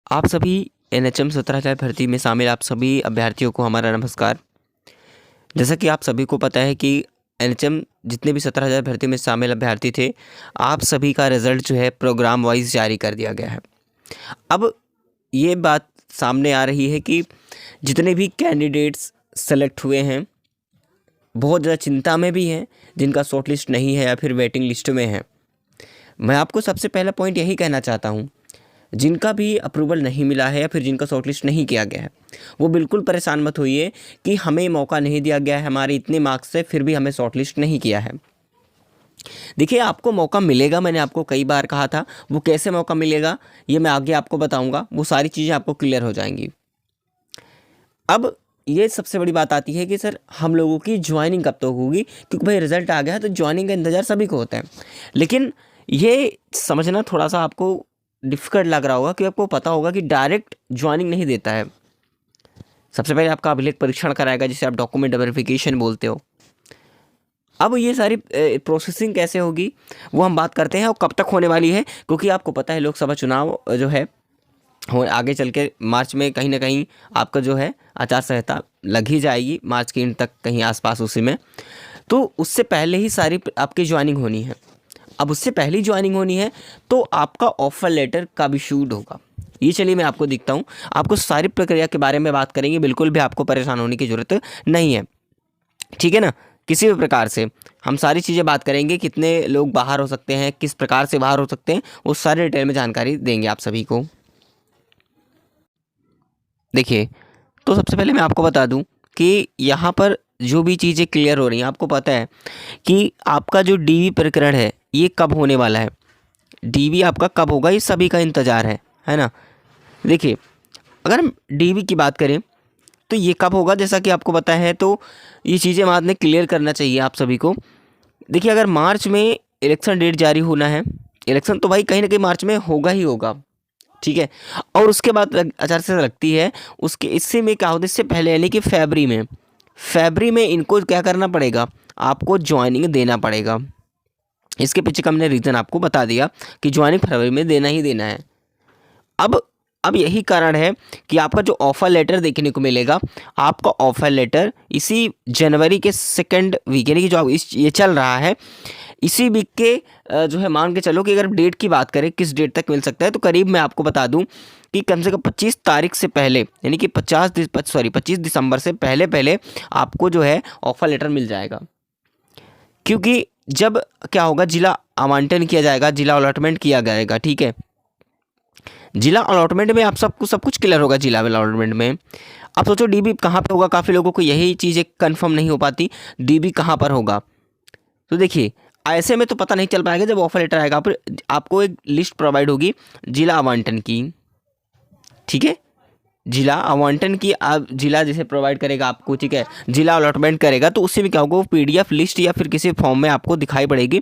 आप सभी एनएचएम 17,000 भर्ती में शामिल आप सभी अभ्यर्थियों को हमारा नमस्कार। जैसा कि आप सभी को पता है कि एनएचएम जितने भी 17,000 भर्ती में शामिल अभ्यर्थी थे, आप सभी का रिज़ल्ट जो है प्रोग्राम वाइज़ जारी कर दिया गया है। अब ये बात सामने आ रही है कि जितने भी कैंडिडेट्स सेलेक्ट हुए हैं, बहुत ज़्यादा चिंता में भी हैं, जिनका शॉर्ट लिस्ट नहीं है या फिर वेटिंग लिस्ट में है। मैं आपको सबसे पहला पॉइंट यही कहना चाहता हूँ, जिनका भी अप्रूवल नहीं मिला है या फिर जिनका शॉर्टलिस्ट नहीं किया गया है, वो बिल्कुल परेशान मत होइए कि हमें मौका नहीं दिया गया है, हमारे इतने मार्क्स से फिर भी हमें शॉर्टलिस्ट नहीं किया है। देखिए, आपको मौका मिलेगा, मैंने आपको कई बार कहा था। वो कैसे मौका मिलेगा ये मैं आगे आपको बताऊंगा, वो सारी चीज़ें आपको क्लियर हो जाएंगी। अब ये सबसे बड़ी बात आती है कि सर हम लोगों की ज्वाइनिंग कब तक होगी, क्योंकि भाई रिजल्ट आ गया है तो ज्वाइनिंग का इंतज़ार सभी को होता है। लेकिन ये समझना थोड़ा सा आपको डिफ़िकल्ट लग रहा होगा कि आपको पता होगा कि डायरेक्ट ज्वाइनिंग नहीं देता है। सबसे पहले आपका अभिलेख परीक्षण कराएगा, जिसे आप डॉक्यूमेंट वेरिफिकेशन बोलते हो। अब ये सारी प्रोसेसिंग कैसे होगी वो हम बात करते हैं, और कब तक होने वाली है, क्योंकि आपको पता है लोकसभा चुनाव जो है हो आगे चल के मार्च में कहीं ना कहीं आपका जो है आचार संहिता लग ही जाएगी, मार्च के एंड तक कहीं आसपास उसी में। तो उससे पहले ही सारी आपकी ज्वाइनिंग होनी है। अब उससे पहली ज्वाइनिंग होनी है तो आपका ऑफर लेटर कब इशूड होगा, ये चलिए मैं आपको दिखता हूँ। आपको सारी प्रक्रिया के बारे में बात करेंगे, बिल्कुल भी आपको परेशान होने की ज़रूरत नहीं है, ठीक है ना। किसी भी प्रकार से हम सारी चीज़ें बात करेंगे, कितने लोग बाहर हो सकते हैं, किस प्रकार से बाहर हो सकते हैं, वो सारे डिटेल में जानकारी देंगे आप सभी को। देखिए, तो सबसे पहले मैं आपको बता दूं कि यहाँ पर जो भी चीज़ें क्लियर हो रही हैं, आपको पता है कि आपका जो डीवी प्रकरण है ये कब होने वाला है। डीवी आपका कब होगा ये सभी का इंतज़ार है ना। देखिए, अगर हम डीवी की बात करें तो ये कब होगा, जैसा कि आपको पता है, तो ये चीज़ें बाद में क्लियर करना चाहिए आप सभी को। देखिए, अगर मार्च में इलेक्शन डेट जारी होना है, इलेक्शन तो भाई कहीं ना कहीं मार्च में होगा ही होगा, ठीक है। और उसके बाद आचार संहिता लगती है, उसके इससे में क्या होता है, इससे पहले यानी कि फरवरी में इनको क्या करना पड़ेगा, आपको ज्वाइनिंग देना पड़ेगा। इसके पीछे का हमने रीज़न आपको बता दिया कि ज्वाइनिंग फरवरी में देना ही देना है। अब अब यही कारण है कि आपका जो ऑफ़र लेटर देखने को मिलेगा, आपका ऑफ़र लेटर इसी जनवरी के सेकंड वीक यानी कि जो ये चल रहा है, इसी वीक के जो है मान के चलो कि अगर डेट की बात करें किस डेट तक मिल सकता है, तो करीब मैं आपको बता दूं कि कम से कम 25 तारीख से पहले यानी कि 25 दिसंबर से पहले पहले आपको जो है ऑफ़र लेटर मिल जाएगा। क्योंकि जब क्या होगा, जिला आवंटन किया जाएगा, जिला अलॉटमेंट किया जाएगा, ठीक है। जिला अलॉटमेंट में आप सबको सब कुछ क्लियर होगा। जिला अलॉटमेंट में आप सोचो डीबी कहाँ पे होगा, काफ़ी लोगों को यही चीज़ें कंफर्म नहीं हो पाती, डीबी कहाँ पर होगा। तो देखिए, ऐसे में तो पता नहीं चल पाएगा, जब ऑफर लेटर आएगा फिर आपको एक लिस्ट प्रोवाइड होगी जिला आवंटन की, ठीक है। जिला आवंटन की आप जिला जैसे प्रोवाइड करेगा आपको, ठीक है, जिला अलॉटमेंट करेगा, तो उससे भी क्या होगा, वो पीडीएफ लिस्ट या फिर किसी फॉर्म में आपको दिखाई पड़ेगी।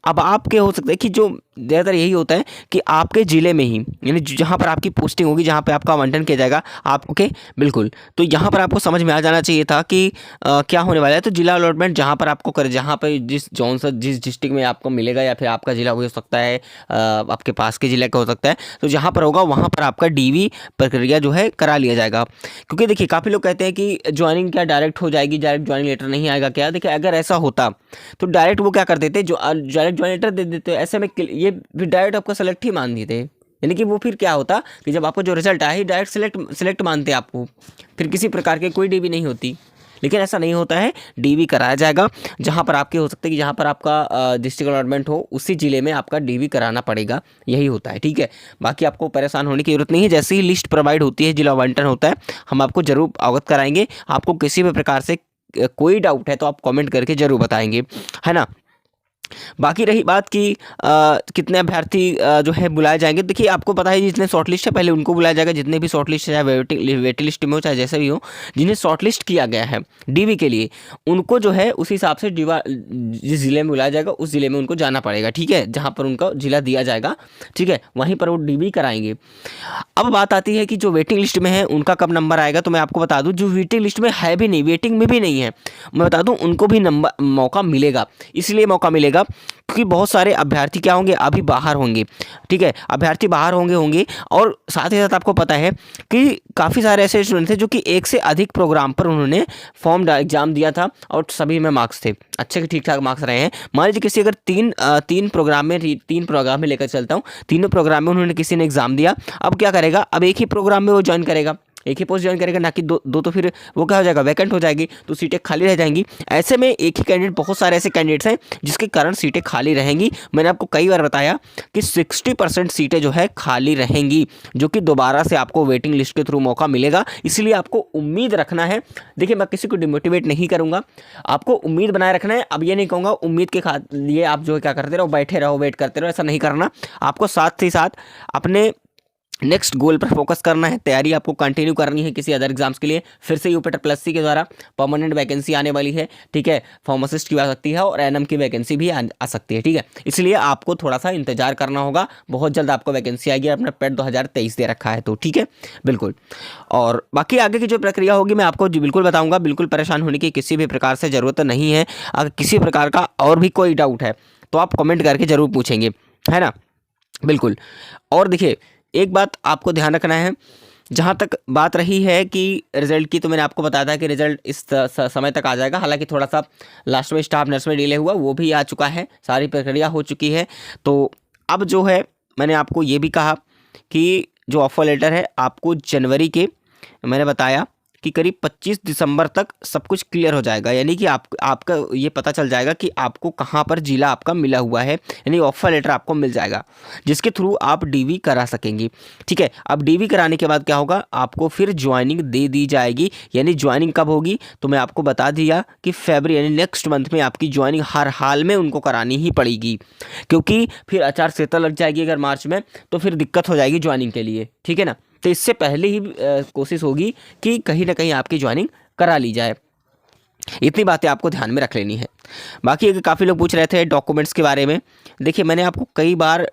अब आपके हो सकता है कि जो ज़्यादातर यही होता है कि आपके ज़िले में ही यानी जहाँ पर आपकी पोस्टिंग होगी, जहाँ पे आपका आवंटन किया जाएगा, आप ओके बिल्कुल, तो यहाँ पर आपको समझ में आ जाना चाहिए था कि क्या होने वाला है। तो जिला अलॉटमेंट जहाँ पर आपको करे, जहाँ पर जिस डिस्ट्रिक्ट में आपको मिलेगा, या फिर आपका ज़िला हो सकता है आपके पास के ज़िले का हो सकता है, तो जहाँ पर होगा वहाँ पर आपका डीवी प्रक्रिया जो है करा लिया जाएगा। क्योंकि देखिए, काफ़ी लोग कहते हैं कि ज्वाइनिंग क्या डायरेक्ट हो जाएगी, डायरेक्ट ज्वाइनिंग लेटर नहीं आएगा क्या। देखिए, अगर ऐसा होता तो डायरेक्ट वो क्या कर देते, जो डायरेक्ट ज्वाइनिंग लेटर दे देते, ऐसे में ये भी डायरेक्ट आपको सेलेक्ट ही मान देते। यानी कि वो फिर क्या होता कि जब आपको जो रिजल्ट आया ही डायरेक्ट सेलेक्ट मानते आपको, फिर किसी प्रकार की कोई डीवी नहीं होती। लेकिन ऐसा नहीं होता है, डीवी कराया जाएगा। जहाँ पर आपके हो सकते हैं कि जहाँ पर आपका डिस्ट्रिक्ट अलॉटमेंट हो, उसी ज़िले में आपका डीवी कराना पड़ेगा, यही होता है, ठीक है। बाकी आपको परेशान होने की ज़रूरत नहीं है। जैसे ही लिस्ट प्रोवाइड होती है, जिला आवंटन होता है, हम आपको ज़रूर अवगत कराएंगे। आपको किसी भी प्रकार से कोई डाउट है तो आप कमेंट करके ज़रूर बताएंगे, है ना। बाकी रही बात कि कितने अभ्यर्थी जो है बुलाए जाएंगे, देखिए आपको पता है जितने शॉर्ट लिस्ट है पहले उनको बुलाया जाएगा। जितने भी शॉर्ट लिस्ट है, चाहे वेटिंग लिस्ट में हो, चाहे जैसे भी हो, जिन्हें शॉर्ट लिस्ट किया गया है डीवी के लिए, उनको जो है उस हिसाब से जिस ज़िले में बुलाया जाएगा उस ज़िले में उनको जाना पड़ेगा, ठीक है, जहाँ पर उनका ज़िला दिया जाएगा, ठीक है, वहीं पर वो डीवी कराएंगे। अब बात आती है कि जो वेटिंग लिस्ट में है उनका कब नंबर आएगा। तो मैं आपको बता दूं, जो वेटिंग लिस्ट में है भी नहीं, वेटिंग में भी नहीं है, मैं बता दूं, उनको भी नंबर मौका मिलेगा। इसलिए मौका मिलेगा करिएगा, क्योंकि बहुत सारे अभ्यर्थी क्या होंगे, अभी बाहर होंगे। ठीक है, अभ्यर्थी बाहर होंगे और साथ ही साथ आपको पता है कि काफ़ी सारे ऐसे स्टूडेंट थे जो कि एक से अधिक प्रोग्राम पर उन्होंने फॉर्म एग्जाम दिया था और सभी में मार्क्स थे, अच्छे ठीक ठाक मार्क्स रहे हैं। मान लीजिए किसी अगर तीन प्रोग्राम में लेकर चलता हूँ, तीनों प्रोग्राम में उन्होंने किसी ने एग्जाम दिया, अब क्या करेगा, अब एक ही प्रोग्राम में वो ज्वाइन करेगा, एक ही पोस्ट ज्वाइन करेगा, ना कि दो तो फिर वो क्या हो जाएगा, वैकेंट हो जाएगी, तो सीटें खाली रह जाएंगी। ऐसे में एक ही कैंडिडेट, बहुत सारे ऐसे कैंडिडेट्स हैं जिसके कारण सीटें खाली रहेंगी। मैंने आपको कई बार बताया कि 60% सीटें जो है खाली रहेंगी, जो कि दोबारा से आपको वेटिंग लिस्ट के थ्रू मौका मिलेगा। इसलिए आपको उम्मीद रखना है। देखिए, मैं किसी को डिमोटिवेट नहीं करूँगा, आपको उम्मीद बनाए रखना है। अब ये नहीं कहूँगा उम्मीद के लिए आप जो है क्या करते रहो, बैठे रहो, वेट करते रहो, ऐसा नहीं करना। आपको साथ ही साथ अपने नेक्स्ट गोल पर फोकस करना है, तैयारी आपको कंटिन्यू करनी है किसी अदर एग्जाम्स के लिए। फिर से यूपीएससी के द्वारा परमानेंट वैकेंसी आने वाली है। ठीक है, फार्मासिस्ट की आ सकती है और एनएम की वैकेंसी भी आ सकती है। ठीक है, इसलिए आपको थोड़ा सा इंतजार करना होगा, बहुत जल्द आपको वैकेंसी आएगी। अपना पेट 2023 दे रखा है तो ठीक है, बिल्कुल। और बाकी आगे की जो प्रक्रिया होगी मैं आपको बिल्कुल बताऊँगा। बिल्कुल परेशान होने की किसी भी प्रकार से ज़रूरत नहीं है। अगर किसी प्रकार का और भी कोई डाउट है तो आप कमेंट करके ज़रूर पूछेंगे, है ना, बिल्कुल। और देखिए, एक बात आपको ध्यान रखना है, जहाँ तक बात रही है कि रिजल्ट की, तो मैंने आपको बताया था कि रिजल्ट इस समय तक आ जाएगा। हालांकि थोड़ा सा लास्ट में स्टाफ नर्स में डिले हुआ, वो भी आ चुका है, सारी प्रक्रिया हो चुकी है। तो अब जो है मैंने आपको ये भी कहा कि जो ऑफर लेटर है आपको जनवरी के, मैंने बताया कि करीब 25 दिसंबर तक सब कुछ क्लियर हो जाएगा। यानी कि आपका ये पता चल जाएगा कि आपको कहाँ पर जिला आपका मिला हुआ है, यानी ऑफर लेटर आपको मिल जाएगा, जिसके थ्रू आप डीवी करा सकेंगे। ठीक है, अब डीवी कराने के बाद क्या होगा, आपको फिर ज्वाइनिंग दे दी जाएगी। यानी ज्वाइनिंग कब होगी, तो मैं आपको बता दिया कि फरवरी यानी नेक्स्ट मंथ में आपकी ज्वाइनिंग हर हाल में उनको करानी ही पड़ेगी, क्योंकि फिर आचार संहिता लग जाएगी अगर मार्च में, तो फिर दिक्कत हो जाएगी ज्वाइनिंग के लिए। ठीक है ना, तो इससे पहले ही कोशिश होगी कि कहीं ना कहीं आपकी ज्वाइनिंग करा ली जाए। इतनी बातें आपको ध्यान में रख लेनी है। बाकी अगर काफ़ी लोग पूछ रहे थे डॉक्यूमेंट्स के बारे में, देखिए मैंने आपको कई बार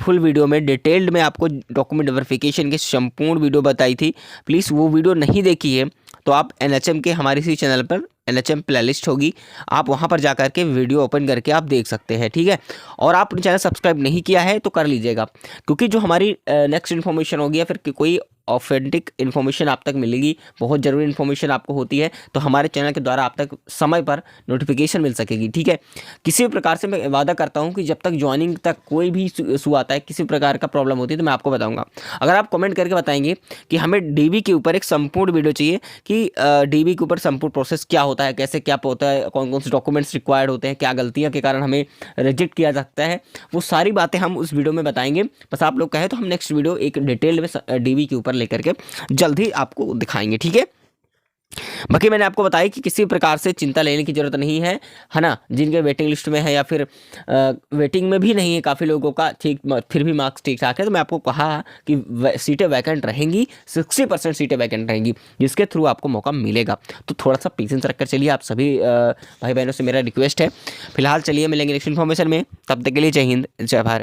फुल वीडियो में डिटेल्ड में आपको डॉक्यूमेंट वेरिफिकेशन की संपूर्ण वीडियो बताई थी। प्लीज़ वो वीडियो नहीं देखी है तो आप एनएचएम के हमारे इसी चैनल पर एनएचएम प्लेलिस्ट होगी, आप वहां पर जा करके वीडियो ओपन करके आप देख सकते हैं। ठीक है, और आपने चैनल सब्सक्राइब नहीं किया है तो कर लीजिएगा, क्योंकि जो हमारी नेक्स्ट इन्फॉर्मेशन होगी या फिर कोई ऑथेंटिक इन्फॉर्मेशन आप तक मिलेगी, बहुत ज़रूरी इन्फॉर्मेशन आपको होती है, तो हमारे चैनल के द्वारा आप तक समय पर नोटिफिकेशन मिल सकेगी। ठीक है, किसी भी प्रकार से मैं वादा करता हूं कि जब तक ज्वाइनिंग तक कोई भी इशू आता है, किसी प्रकार का प्रॉब्लम होती है, तो मैं आपको बताऊंगा। अगर आप कमेंट करके बताएंगे कि हमें डीवी के ऊपर एक संपूर्ण वीडियो चाहिए कि डीवी के ऊपर संपूर्ण प्रोसेस क्या होता है, कैसे क्या होता है, कौन कौन से डॉक्यूमेंट्स रिक्वायर्ड होते हैं, क्या गलतियाँ के कारण हमें रिजेक्ट किया जाता है, वो सारी बातें हम उस वीडियो में बताएंगे। बस आप लोग कहें तो हम नेक्स्ट वीडियो एक डिटेल में डीवी के ऊपर लेकर के जल्द ही आपको दिखाएंगे। ठीक है, बाकी मैंने आपको बताया कि किसी प्रकार से चिंता लेने की जरूरत नहीं है ना, जिनके वेटिंग लिस्ट में है या फिर वेटिंग में भी नहीं है काफ़ी लोगों का, ठीक फिर भी मार्क्स ठीक ठाक है, तो मैं आपको कहा कि सीटें वैकेंट रहेंगी, 60% सीटें वैकेंट रहेंगी, जिसके थ्रू आपको मौका मिलेगा। तो थोड़ा सा पेशेंस रखकर चलिए, आप सभी भाई बहनों से मेरा रिक्वेस्ट है। फिलहाल चलिए मिलेंगे नेक्स्ट इन्फॉर्मेशन में, तब तक के लिए जय हिंद, जय भारत।